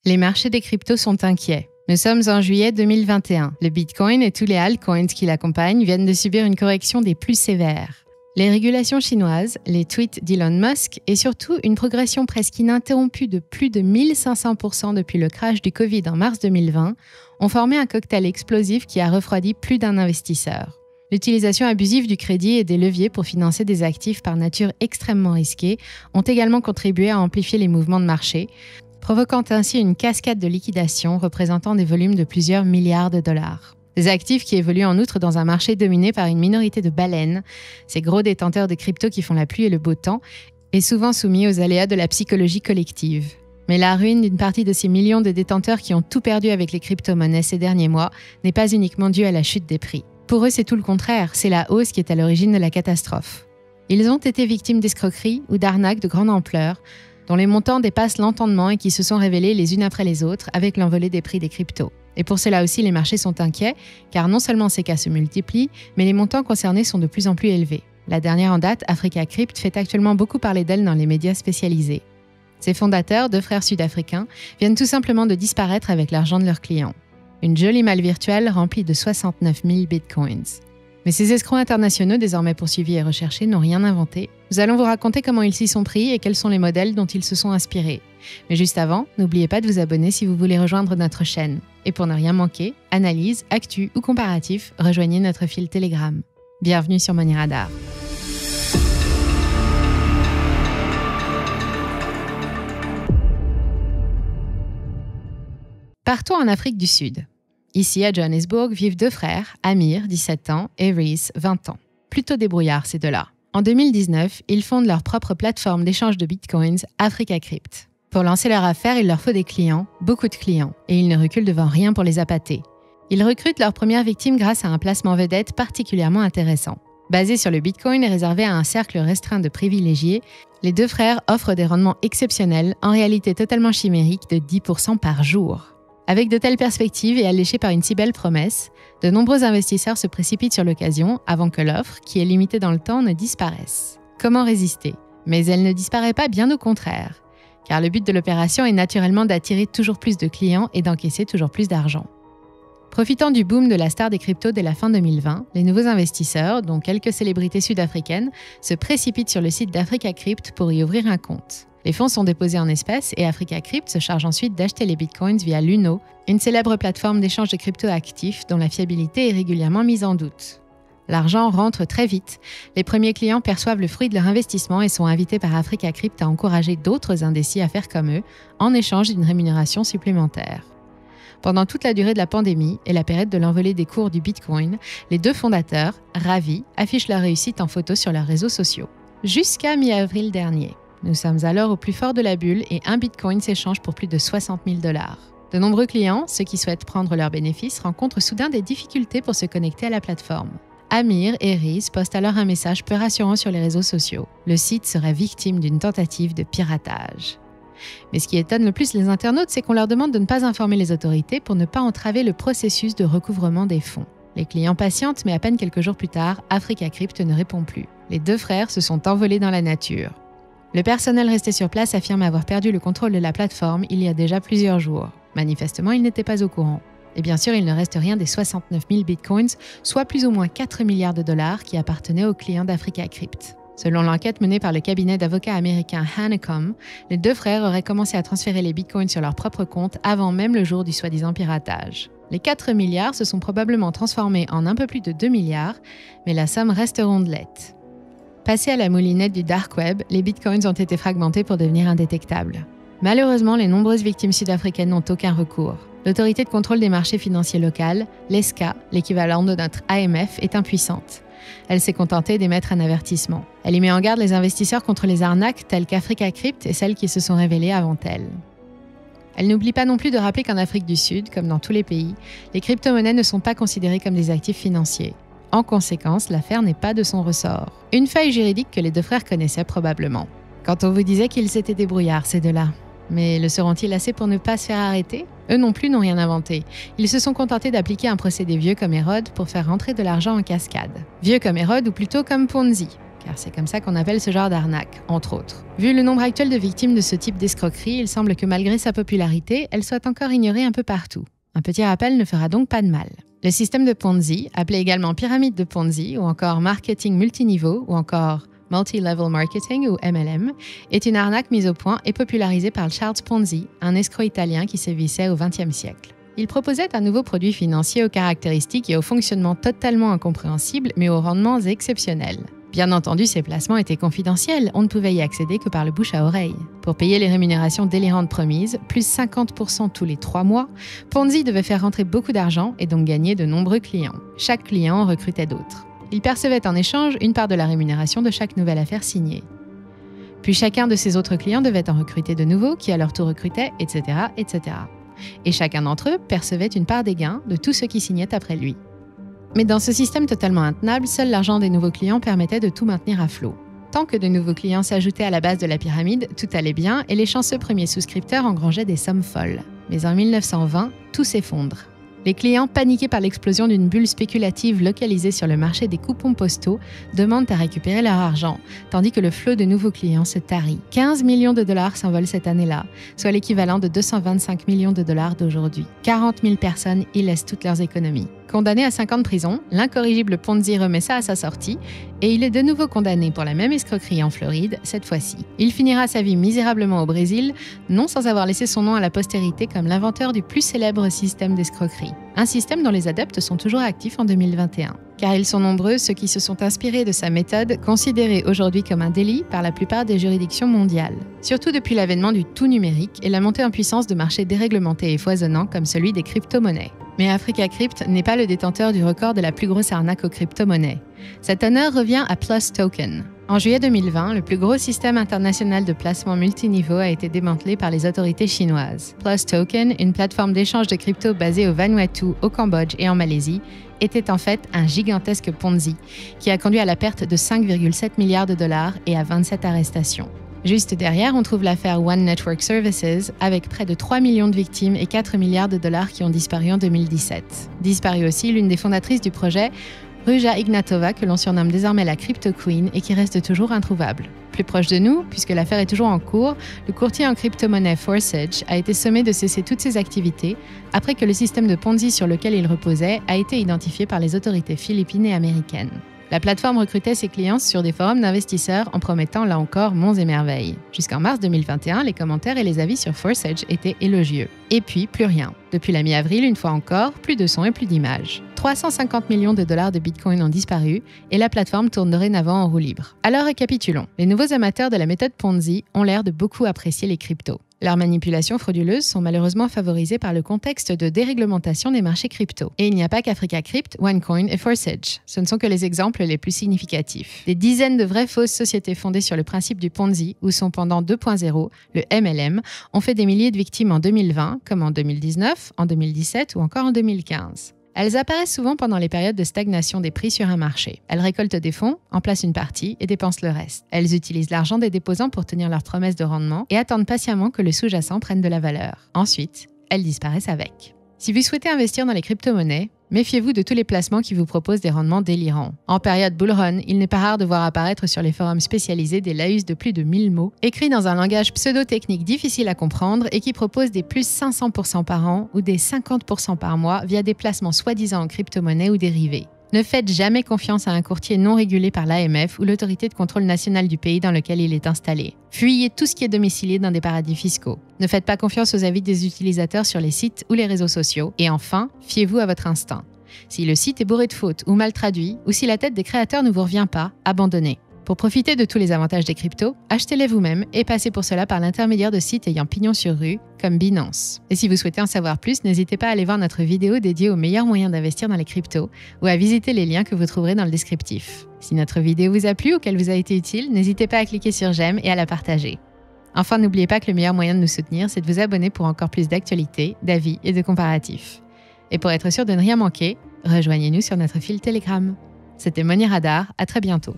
Les marchés des cryptos sont inquiets. Nous sommes en juillet 2021. Le Bitcoin et tous les altcoins qui l'accompagnent viennent de subir une correction des plus sévères. Les régulations chinoises, les tweets d'Elon Musk et surtout une progression presque ininterrompue de plus de 1500% depuis le crash du Covid en mars 2020 ont formé un cocktail explosif qui a refroidi plus d'un investisseur. L'utilisation abusive du crédit et des leviers pour financer des actifs par nature extrêmement risqués ont également contribué à amplifier les mouvements de marché, provoquant ainsi une cascade de liquidations représentant des volumes de plusieurs milliards de dollars. Des actifs qui évoluent en outre dans un marché dominé par une minorité de baleines, ces gros détenteurs de crypto qui font la pluie et le beau temps, et souvent soumis aux aléas de la psychologie collective. Mais la ruine d'une partie de ces millions de détenteurs qui ont tout perdu avec les crypto-monnaies ces derniers mois n'est pas uniquement due à la chute des prix. Pour eux, c'est tout le contraire, c'est la hausse qui est à l'origine de la catastrophe. Ils ont été victimes d'escroqueries ou d'arnaques de grande ampleur, dont les montants dépassent l'entendement et qui se sont révélés les unes après les autres avec l'envolée des prix des cryptos. Et pour cela aussi, les marchés sont inquiets, car non seulement ces cas se multiplient, mais les montants concernés sont de plus en plus élevés. La dernière en date, Africa Crypt, fait actuellement beaucoup parler d'elle dans les médias spécialisés. Ses fondateurs, deux frères sud-africains, viennent tout simplement de disparaître avec l'argent de leurs clients. Une jolie malle virtuelle remplie de 69 000 bitcoins. Mais ces escrocs internationaux, désormais poursuivis et recherchés, n'ont rien inventé. Nous allons vous raconter comment ils s'y sont pris et quels sont les modèles dont ils se sont inspirés. Mais juste avant, n'oubliez pas de vous abonner si vous voulez rejoindre notre chaîne. Et pour ne rien manquer, analyse, actu ou comparatif, rejoignez notre fil Telegram. Bienvenue sur Money Radar. Partons en Afrique du Sud. Ici, à Johannesburg, vivent deux frères, Amir, 17 ans, et Reese, 20 ans. Plutôt débrouillards, ces deux-là. En 2019, ils fondent leur propre plateforme d'échange de bitcoins, Africa Crypt. Pour lancer leur affaire, il leur faut des clients, beaucoup de clients, et ils ne reculent devant rien pour les appâter. Ils recrutent leur première victime grâce à un placement vedette particulièrement intéressant. Basé sur le bitcoin et réservé à un cercle restreint de privilégiés, les deux frères offrent des rendements exceptionnels, en réalité totalement chimériques, de 10% par jour. Avec de telles perspectives et alléchés par une si belle promesse, de nombreux investisseurs se précipitent sur l'occasion avant que l'offre, qui est limitée dans le temps, ne disparaisse. Comment résister ? Mais elle ne disparaît pas, bien au contraire, car le but de l'opération est naturellement d'attirer toujours plus de clients et d'encaisser toujours plus d'argent. Profitant du boom de la star des cryptos dès la fin 2020, les nouveaux investisseurs, dont quelques célébrités sud-africaines, se précipitent sur le site d'Africa Crypt pour y ouvrir un compte. Les fonds sont déposés en espèces et Africa Crypt se charge ensuite d'acheter les bitcoins via Luno, une célèbre plateforme d'échange de crypto-actifs dont la fiabilité est régulièrement mise en doute. L'argent rentre très vite, les premiers clients perçoivent le fruit de leur investissement et sont invités par Africa Crypt à encourager d'autres indécis à faire comme eux, en échange d'une rémunération supplémentaire. Pendant toute la durée de la pandémie et la période de l'envolée des cours du bitcoin, les deux fondateurs, ravis, affichent leur réussite en photo sur leurs réseaux sociaux. Jusqu'à mi-avril dernier. Nous sommes alors au plus fort de la bulle et un bitcoin s'échange pour plus de 60 000 $. De nombreux clients, ceux qui souhaitent prendre leurs bénéfices, rencontrent soudain des difficultés pour se connecter à la plateforme. Amir et Reese postent alors un message peu rassurant sur les réseaux sociaux. Le site serait victime d'une tentative de piratage. Mais ce qui étonne le plus les internautes, c'est qu'on leur demande de ne pas informer les autorités pour ne pas entraver le processus de recouvrement des fonds. Les clients patientent, mais à peine quelques jours plus tard, Africa Crypt ne répond plus. Les deux frères se sont envolés dans la nature. Le personnel resté sur place affirme avoir perdu le contrôle de la plateforme il y a déjà plusieurs jours. Manifestement, ils n'étaient pas au courant. Et bien sûr, il ne reste rien des 69 000 bitcoins, soit plus ou moins 4 milliards de dollars qui appartenaient aux clients d'Africa Crypt. Selon l'enquête menée par le cabinet d'avocats américain Hanekom, les deux frères auraient commencé à transférer les bitcoins sur leur propre compte avant même le jour du soi-disant piratage. Les 4 milliards se sont probablement transformés en un peu plus de 2 milliards, mais la somme reste rondelette. Passés à la moulinette du dark web, les bitcoins ont été fragmentés pour devenir indétectables. Malheureusement, les nombreuses victimes sud-africaines n'ont aucun recours. L'autorité de contrôle des marchés financiers locales, l'ESCA, l'équivalent de notre AMF, est impuissante. Elle s'est contentée d'émettre un avertissement. Elle y met en garde les investisseurs contre les arnaques telles qu'Africa Crypt et celles qui se sont révélées avant elle. Elle n'oublie pas non plus de rappeler qu'en Afrique du Sud, comme dans tous les pays, les crypto-monnaies ne sont pas considérées comme des actifs financiers. En conséquence, l'affaire n'est pas de son ressort. Une faille juridique que les deux frères connaissaient probablement. Quand on vous disait qu'ils étaient débrouillards, ces deux-là. Mais le seront-ils assez pour ne pas se faire arrêter ? Eux non plus n'ont rien inventé. Ils se sont contentés d'appliquer un procédé vieux comme Hérode pour faire rentrer de l'argent en cascade. Vieux comme Hérode ou plutôt comme Ponzi. car c'est comme ça qu'on appelle ce genre d'arnaque, entre autres. Vu le nombre actuel de victimes de ce type d'escroquerie, il semble que malgré sa popularité, elle soit encore ignorée un peu partout. Un petit rappel ne fera donc pas de mal. Le système de Ponzi, appelé également pyramide de Ponzi, ou encore marketing multiniveau, ou encore Multi-Level Marketing ou MLM, est une arnaque mise au point et popularisée par Charles Ponzi, un escroc italien qui sévissait au XXe siècle. Il proposait un nouveau produit financier aux caractéristiques et au fonctionnement totalement incompréhensibles, mais aux rendements exceptionnels. Bien entendu, ces placements étaient confidentiels, on ne pouvait y accéder que par le bouche à oreille. Pour payer les rémunérations délirantes promises, plus 50% tous les 3 mois, Ponzi devait faire rentrer beaucoup d'argent et donc gagner de nombreux clients. Chaque client en recrutait d'autres. Il percevait en échange une part de la rémunération de chaque nouvelle affaire signée. Puis chacun de ses autres clients devait en recruter de nouveaux, qui à leur tour recrutaient, etc., etc. Et chacun d'entre eux percevait une part des gains de tous ceux qui signaient après lui. Mais dans ce système totalement intenable, seul l'argent des nouveaux clients permettait de tout maintenir à flot. Tant que de nouveaux clients s'ajoutaient à la base de la pyramide, tout allait bien et les chanceux premiers souscripteurs engrangeaient des sommes folles. Mais en 1920, tout s'effondre. Les clients, paniqués par l'explosion d'une bulle spéculative localisée sur le marché des coupons postaux, demandent à récupérer leur argent, tandis que le flot de nouveaux clients se tarit. 15 millions de dollars s'envolent cette année-là, soit l'équivalent de 225 millions de dollars d'aujourd'hui. 40 000 personnes y laissent toutes leurs économies. Condamné à 5 ans de prison, l'incorrigible Ponzi remet ça à sa sortie et il est de nouveau condamné pour la même escroquerie en Floride, cette fois-ci. Il finira sa vie misérablement au Brésil, non sans avoir laissé son nom à la postérité comme l'inventeur du plus célèbre système d'escroquerie. Un système dont les adeptes sont toujours actifs en 2021. Car ils sont nombreux ceux qui se sont inspirés de sa méthode, considérée aujourd'hui comme un délit par la plupart des juridictions mondiales. Surtout depuis l'avènement du tout numérique et la montée en puissance de marchés déréglementés et foisonnants comme celui des crypto-monnaies. Mais Africa Crypt n'est pas le détenteur du record de la plus grosse arnaque aux crypto-monnaies. Cet honneur revient à Plus Token. En juillet 2020, le plus gros système international de placement multiniveau a été démantelé par les autorités chinoises. Plus Token, une plateforme d'échange de crypto basée au Vanuatu, au Cambodge et en Malaisie, était en fait un gigantesque Ponzi qui a conduit à la perte de 5,7 milliards de dollars et à 27 arrestations. Juste derrière, on trouve l'affaire One Network Services, avec près de 3 millions de victimes et 4 milliards de dollars qui ont disparu en 2017. Disparue aussi l'une des fondatrices du projet, Ruja Ignatova, que l'on surnomme désormais la Crypto Queen et qui reste toujours introuvable. Plus proche de nous, puisque l'affaire est toujours en cours, le courtier en crypto-monnaie Forsage a été sommé de cesser toutes ses activités après que le système de Ponzi sur lequel il reposait a été identifié par les autorités philippines et américaines. La plateforme recrutait ses clients sur des forums d'investisseurs en promettant là encore monts et merveilles. Jusqu'en mars 2021, les commentaires et les avis sur Forsage étaient élogieux. Et puis, plus rien. Depuis la mi-avril, une fois encore, plus de sons et plus d'images. 350 millions de dollars de Bitcoin ont disparu et la plateforme tourne dorénavant en roue libre. Alors récapitulons. Les nouveaux amateurs de la méthode Ponzi ont l'air de beaucoup apprécier les cryptos. Leurs manipulations frauduleuses sont malheureusement favorisées par le contexte de déréglementation des marchés crypto. Et il n'y a pas qu'Africa Crypt, OneCoin et Forsage. Ce ne sont que les exemples les plus significatifs. Des dizaines de vraies fausses sociétés fondées sur le principe du Ponzi ou son pendant 2.0, le MLM, ont fait des milliers de victimes en 2020, comme en 2019, en 2017 ou encore en 2015. Elles apparaissent souvent pendant les périodes de stagnation des prix sur un marché. Elles récoltent des fonds, en placent une partie et dépensent le reste. Elles utilisent l'argent des déposants pour tenir leurs promesses de rendement et attendent patiemment que le sous-jacent prenne de la valeur. Ensuite, elles disparaissent avec. Si vous souhaitez investir dans les crypto-monnaies, méfiez-vous de tous les placements qui vous proposent des rendements délirants. En période bull run, il n'est pas rare de voir apparaître sur les forums spécialisés des laïus de plus de 1000 mots, écrits dans un langage pseudo-technique difficile à comprendre et qui proposent des plus 500% par an ou des 50% par mois via des placements soi-disant en crypto-monnaies ou dérivés. Ne faites jamais confiance à un courtier non régulé par l'AMF ou l'autorité de contrôle national du pays dans lequel il est installé. Fuyez tout ce qui est domicilié dans des paradis fiscaux. Ne faites pas confiance aux avis des utilisateurs sur les sites ou les réseaux sociaux. Et enfin, fiez-vous à votre instinct. Si le site est bourré de fautes ou mal traduit, ou si la tête des créateurs ne vous revient pas, abandonnez. Pour profiter de tous les avantages des cryptos, achetez-les vous-même et passez pour cela par l'intermédiaire de sites ayant pignon sur rue, comme Binance. Et si vous souhaitez en savoir plus, n'hésitez pas à aller voir notre vidéo dédiée aux meilleurs moyens d'investir dans les cryptos ou à visiter les liens que vous trouverez dans le descriptif. Si notre vidéo vous a plu ou qu'elle vous a été utile, n'hésitez pas à cliquer sur j'aime et à la partager. Enfin, n'oubliez pas que le meilleur moyen de nous soutenir, c'est de vous abonner pour encore plus d'actualités, d'avis et de comparatifs. Et pour être sûr de ne rien manquer, rejoignez-nous sur notre fil Telegram. C'était Money Radar, à très bientôt.